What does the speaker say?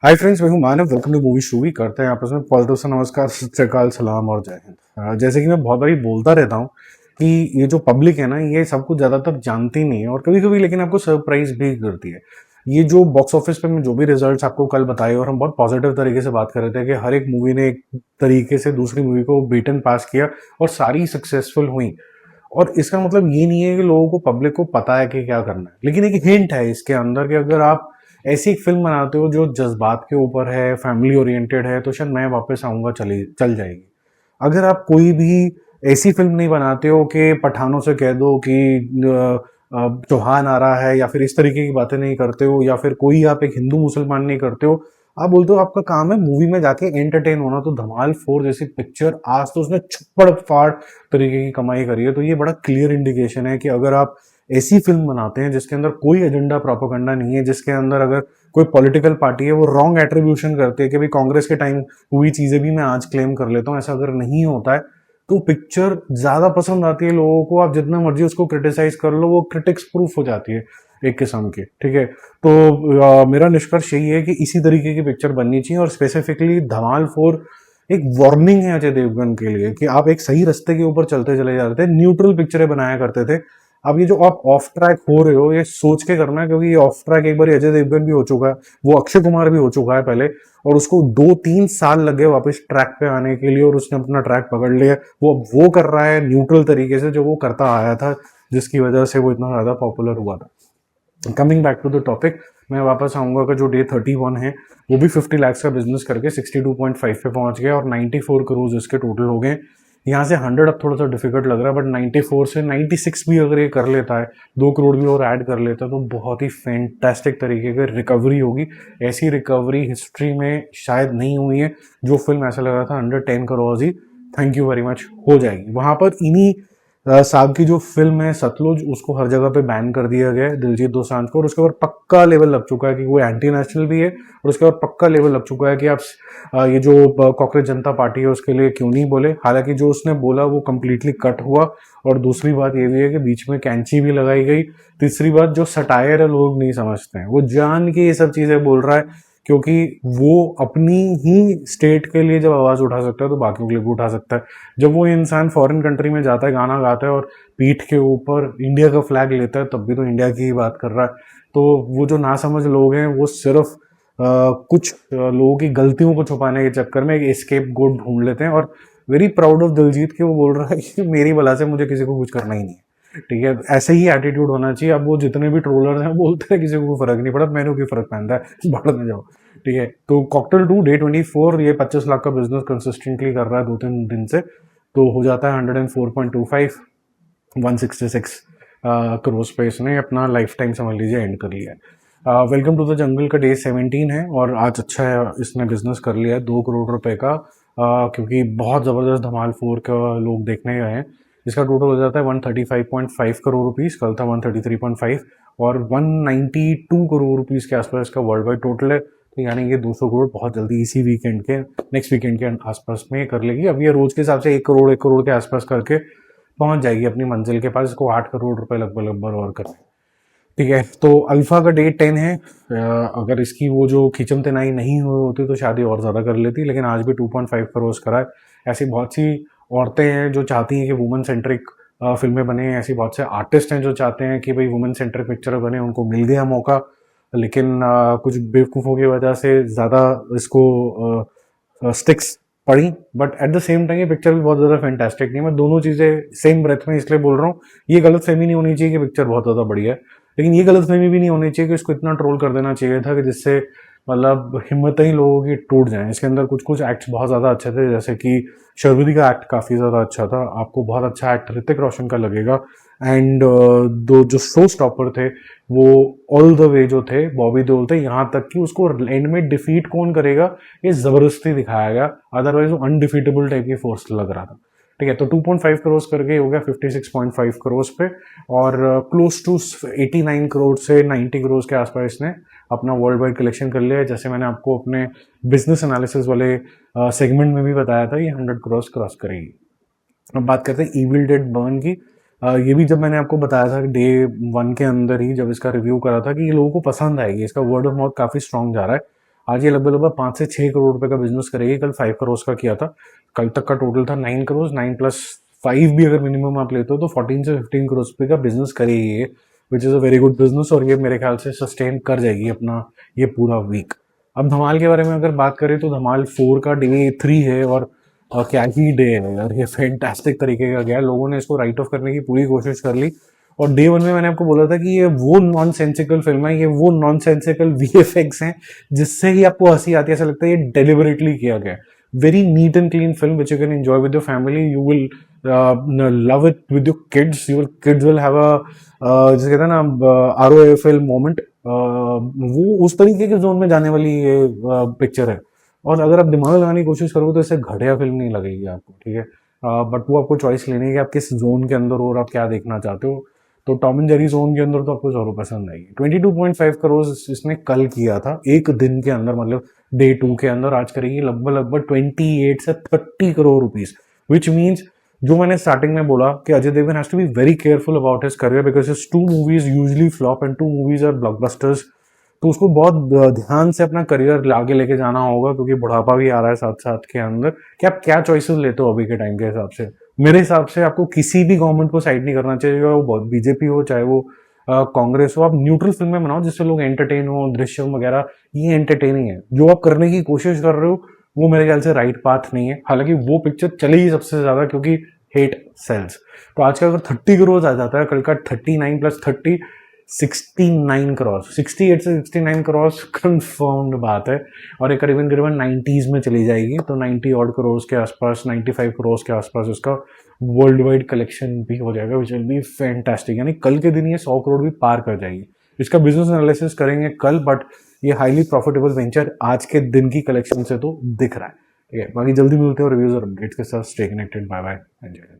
हाय friends, मैं हूं Manav. Welcome to movie Shoovy. करते हैं आपस में पॉजिटिव से नमस्कार, सत श्री अकाल, सलाम और जय हिंद। जैसे कि मैं बहुत बारी बोलता रहता हूं कि ये जो पब्लिक है ना, ये सब कुछ ज्यादातर जानती नहीं है और कभी कभी लेकिन आपको सरप्राइज भी करती है। ये जो बॉक्स ऑफिस पे मैं जो भी रिजल्ट्स आपको कल बताए और हम बहुत पॉजिटिव तरीके से बात कर रहे थे कि हर एक मूवी ने एक तरीके से दूसरी मूवी को बीटन पास किया और सारी सक्सेसफुल हुई। और इसका मतलब ये नहीं है कि लोगों को, पब्लिक को पता है कि क्या करना है, लेकिन एक हिंट है इसके अंदर कि अगर आप ऐसी एक फिल्म बनाते हो जो जज्बात के ऊपर है, फैमिली ओरिएंटेड है, तो शायद मैं वापस आऊंगा चली चल जाएगी। अगर आप कोई भी ऐसी फिल्म नहीं बनाते हो कि पठानों से कह दो कि चौहान आ रहा है, या फिर इस तरीके की बातें नहीं करते हो, या फिर कोई आप एक हिंदू मुसलमान नहीं करते हो, आप बोलते हो आपका काम है मूवी में जाके एंटरटेन होना, तो धमाल 4 जैसी पिक्चर आज तो उसने छप्पड़ फाड़ तरीके की कमाई करी है। तो ये बड़ा क्लियर इंडिकेशन है कि अगर आप ऐसी फिल्म बनाते हैं जिसके अंदर कोई एजेंडा प्रोपेगेंडा नहीं है, जिसके अंदर अगर कोई पॉलिटिकल पार्टी है वो रॉन्ग एट्रीब्यूशन करती है कि भाई कांग्रेस के टाइम हुई चीजें भी मैं आज क्लेम कर लेता हूं, ऐसा अगर नहीं होता है तो पिक्चर ज्यादा पसंद आती है लोगों को। आप जितना मर्जी उसको क्रिटिसाइज कर लो, वो क्रिटिक्स प्रूफ हो जाती है एक किस्म की। ठीक है, तो मेरा निष्कर्ष यही है कि इसी तरीके की पिक्चर बननी चाहिए। और स्पेसिफिकली धमाल 4 एक वार्निंग है अजय देवगन के लिए कि आप एक सही रास्ते के ऊपर चलते चले जा रहे थे, न्यूट्रल पिक्चरें बनाया करते थे। अब ये जो आप ऑफ ट्रैक हो रहे हो, ये सोच के करना है, क्योंकि ये ऑफ ट्रैक एक बार अजय देवगन भी हो चुका है, वो अक्षय कुमार भी हो चुका है पहले, और उसको 2-3 साल लगे वापस ट्रैक पे आने के लिए और उसने अपना ट्रैक पकड़ लिया। वो अब वो कर रहा है न्यूट्रल तरीके से जो वो करता आया था, जिसकी वजह से वो इतना ज्यादा पॉपुलर हुआ था। Coming back to the topic, मैं वापस आऊंगा कि जो डे 31 है वो भी 50 लाख का बिजनेस करके 62.5 पे पहुंच गया और 94 करोड़ इसके टोटल हो गए। यहाँ से 100 अब थोड़ा सा डिफिकल्ट लग रहा है, बट 94 से 96 भी अगर ये कर लेता है, 2 करोड़ भी और ऐड कर लेता है, तो बहुत ही फैंटास्टिक तरीके की रिकवरी होगी। ऐसी रिकवरी हिस्ट्री में शायद नहीं हुई है। जो फिल्म ऐसा लग रहा था under 10 crore he thank you very much हो जाएगी, वहां पर इन्हीं साहब की जो फिल्म है सतलुज, उसको हर जगह पे बैन कर दिया गया है दिलजीत दोसांझ को, और उसके ऊपर पक्का लेवल लग चुका है कि वो एंटी नेशनल भी है, और उसके ऊपर पक्का लेवल लग चुका है कि आप ये जो कॉकरोच जनता पार्टी है उसके लिए क्यों नहीं बोले। हालांकि जो उसने बोला वो कंप्लीटली कट हुआ। और दूसरी बात ये भी है कि बीच में कैंची भी लगाई गई। तीसरी बात, जो सटायर है लोग नहीं समझते हैं, वो जान के ये सब चीजें बोल रहा है क्योंकि वो अपनी ही स्टेट के लिए जब आवाज उठा सकता है तो बाकियों के लिए भी उठा सकता है। जब वो इंसान फॉरेन कंट्री में जाता है, गाना गाता है और पीठ के ऊपर इंडिया का फ्लैग लेता है, तब भी तो इंडिया की ही बात कर रहा है। तो वो जो नासमझ लोग हैं वो सिर्फ कुछ लोगों की गलतियों को छुपाने के चक्कर में एक एस्केप गोट ढूंढ लेते हैं। और वेरी प्राउड ऑफ दिलजीत कि वो बोल रहा है कि मेरी बला से मुझे किसी को कुछ करना ही नहीं है। ठीक है, ऐसे ही एटीट्यूड होना चाहिए। अब वो जितने भी ट्रोलर्स हैं बोलते हैं किसी को कोई फर्क नहीं पड़ा, मैंने क्यों फर्क पहनता है, बाहर में जाओ। ठीक है, तो कॉकटेल 2 डे 24 ये 25 लाख का बिजनेस कंसिस्टेंटली कर रहा है 2-3 दिन से, तो हो जाता है 104.25, 166 करोड़ पे इसने अपना लाइफ टाइम समझ लीजिए एंड कर लिया है। वेलकम टू द जंगल का डे 17 है और आज अच्छा है, इसने बिजनेस कर लिया है 2 करोड़ रुपए का, क्योंकि बहुत जबरदस्त धमाल 4 का लोग देखने गए हैं। इसका टोटल हो जाता है 135.5 करोड़ रुपीस, कल था 133.5, और 192 करोड़ रुपीस के आसपास इसका वर्ल्ड वाइड टोटल है। तो यानी कि 200 करोड़ बहुत जल्दी इसी वीकेंड के, नेक्स्ट वीकेंड के आसपास में कर लेगी। अब ये रोज के हिसाब से 1 करोड़ के आसपास करके पहुंच जाएगी अपनी मंजिल के पास। इसको 8 करोड़ रुपए लगभग और करना है। ठीक है, तो अल्फा का डे 10 है। अगर इसकी वो जो खींचम तनाई नहीं हुई होती तो शायद ये और ज्यादा कर लेती, लेकिन आज भी 2.5 करोड़ करा है। ऐसी बहुत सी औरतें हैं जो चाहती हैं कि वुमेन सेंट्रिक फिल्में बने, ऐसी बहुत से आर्टिस्ट हैं जो चाहते हैं कि भाई वुमेन सेंट्रिक पिक्चर बने, उनको मिल गया मौका। लेकिन कुछ बेवकूफ़ों की वजह से ज़्यादा इसको स्टिक्स पड़ी, but at the same time ये पिक्चर भी बहुत ज़्यादा फैंटास्टिक नहीं है। मैं दोनों चीज़ें सेम ब्रेथ में इसलिए बोल रहा हूँ। ये गलत फहमी नहीं होनी चाहिए कि पिक्चर बहुत ज़्यादा बढ़िया है, लेकिन ये गलत फहमी भी नहीं होनी चाहिए कि इसको इतना ट्रोल कर देना चाहिए था कि जिससे मतलब हिम्मतें ही लोगों की टूट जाएं। इसके अंदर कुछ कुछ एक्ट्स बहुत ज़्यादा अच्छे थे, जैसे कि शर्वरी का एक्ट काफ़ी ज़्यादा अच्छा था, आपको बहुत अच्छा एक्ट ऋतिक रोशन का लगेगा। एंड दो जो शो स्टॉपर थे वो ऑल द वे जो थे बॉबी देओल थे, यहाँ तक कि उसको एंड में डिफीट कौन करेगा ये जबरदस्ती दिखाया गया, अदरवाइज वो अनडिफीटेबल टाइप की फोर्स लग रहा था। ठीक है, तो 2.5 करोड़ करके हो गया 56.5 करोड़ पे, और क्लोज टू 89 करोड़ से 90 करोड़ के आसपास इसने अपना वर्ल्ड वाइड कलेक्शन कर लिया है। जैसे मैंने आपको अपने बिजनेस एनालिसिस वाले सेगमेंट में भी बताया था, ये 100 करोड़ क्रॉस करेगी। अब बात करते हैं इविल डेड बर्न की। ये भी जब मैंने आपको बताया था डे 1 के अंदर ही, जब इसका रिव्यू करा था कि ये लोगों को पसंद आएगी, इसका वर्ड ऑफ माउथ काफी स्ट्रांग जा रहा है। आज ये लगभग 5 से 6 करोड़ रुपए का बिजनेस करेगी, कल 5 करोड़ का किया था, कल तक का टोटल था 9 करोड़, 9+5 भी अगर मिनिमम आप लेते हो तो 14 से 15 करोड़ रुपए का बिजनेस करेगी ये, which is a very good business, और ये मेरे ख्याल से सस्टेन कर जाएगी अपना ये पूरा वीक। अब धमाल के बारे में अगर बात करें तो धमाल 4 का डे 3 है, और क्या ही डे है यार, ये फैंटास्टिक तरीके का गया, लोगों ने इसको राइट ऑफ करने की पूरी कोशिश कर ली। और डे 1 में मैंने आपको बोला था कि ये वो नॉन सेंसिकल फिल्म है, ये वो नॉन सेंसिकल वीएफएक्स हैं जिससे ही आपको हंसी आती है, ऐसा लगता है ये डेलिबरेटली किया गया है। Very neat and clean film which you can enjoy with your family, you will love it with your kids, your kids will have a जैसे कहते हैं ना ROFL मोमेंट, वो उस तरीके के जोन में जाने वाली ये पिक्चर है। और अगर आप दिमाग लगाने की कोशिश करोगे तो इससे घटिया फिल्म नहीं लगेगी आपको, ठीक है। बट वो आपको चॉइस लेनी है कि आप किस जोन के अंदर हो और आप क्या देखना चाहते हो। तो टॉम एंड जेरी जोन के अंदर तो आपको जरूर पसंद आएगी। 22.5 करोड़ इसने कल किया था, एक दिन के अंदर, मतलब डे 2 के अंदर। आज करेगी लगभग 28 से 30 करोड़ रुपीज, विच मीन्स जो मैंने स्टार्टिंग में बोला कि Ajay Devgan has to be very careful about his career because his 2 movies usually flop and 2 movies are blockbusters. तो उसको बहुत ध्यान से अपना करियर आगे लेके जाना होगा, क्योंकि बुढ़ापा भी आ रहा है साथ साथ के अंदर। कि आप क्या चॉइसेस लेते हो अभी के टाइम के हिसाब से। मेरे हिसाब से आपको किसी भी गवर्नमेंट को साइड नहीं करना चाहिए, वो बीजेपी हो चाहे वो कांग्रेस हो। आप न्यूट्रल फिल्में बनाओ जिससे लोग एंटरटेन हो, दृश्यम वगैरह ये एंटरटेनिंग है। जो आप करने की कोशिश कर रहे हो वो मेरे ख्याल से राइट पाथ नहीं है। हालांकि वो पिक्चर चलेगी सबसे ज्यादा क्योंकि हेट सेल्स। तो आज का अगर 30 करोड़ आ जाता है, कल का 39+30 69 करोड़, 68 से 69 करोड़ कंफर्म्ड बात है। और ये करीबन करीबन 90s में चली जाएगी, तो 90 odd करोड़ के आसपास, 95 करोड़ के आसपास उसका वर्ल्ड वाइड कलेक्शन भी हो जाएगा, विच विल बी फैंटास्टिक। यानी कल के दिन ये 100 करोड़ भी पार कर जाएगी। इसका बिजनेस एनालिसिस करेंगे कल, बट ये हाईली प्रॉफिटेबल वेंचर आज के दिन की कलेक्शन से तो दिख रहा है। ठीक है, बाकी जल्दी मिलते हैं रिव्यूज और अपडेट्स के साथ। Stay connected, bye bye, enjoy.